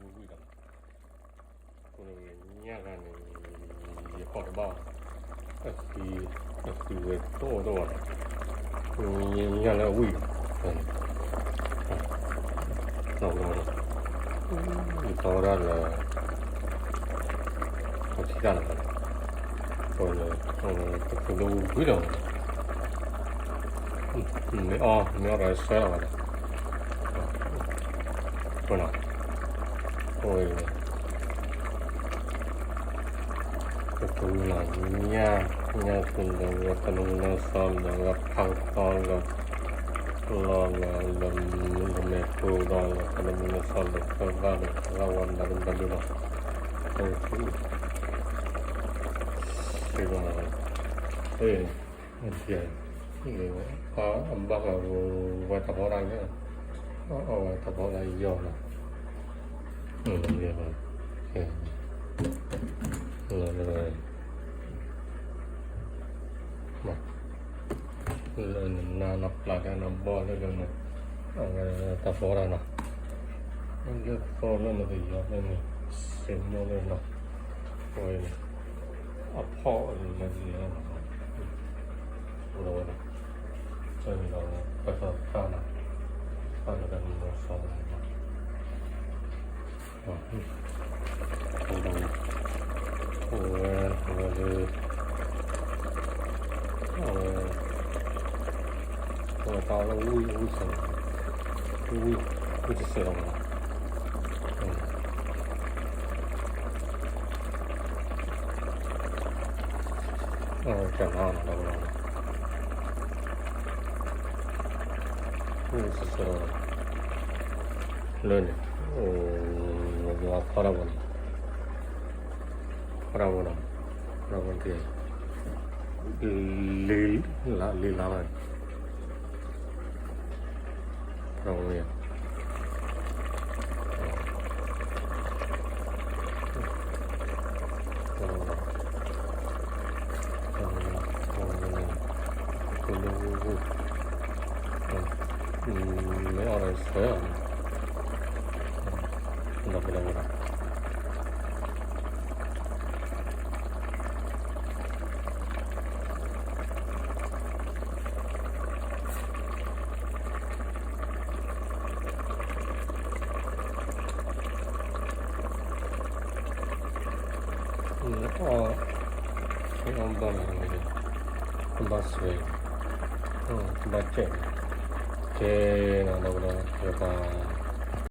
보이잖아. 오늘 야간에 걸어봐. 왜 또 와라. 야간 우이. 이거를 어떻게 하는 거야? 오늘 너무 그려. 내가 써야 하나. 뭐나. ôi cái là nha nha cùng là cần là son là thằng con là mẹ cô đó là cần là son là con va là quan là cần được không cái là anh chị có âm bắc là qua tập ở đây nữa tập ở đây do là rồi mà nó lại nó bỏ lên rồi ta phô ra nó cái phô lên nó thì giọt lên này xem nó lên nó rồi phô là gì nó rồi cho nên nó phải pha nó cần nó xong tao nó vui sầu vui sầu chẳng hạn đâu vui sầu lên nó 파라본 뒤에 릴라만 파라본이야. 내 알았어요. 보다. 금방 쓰여. 금방 째. 쟤 나보다 얘가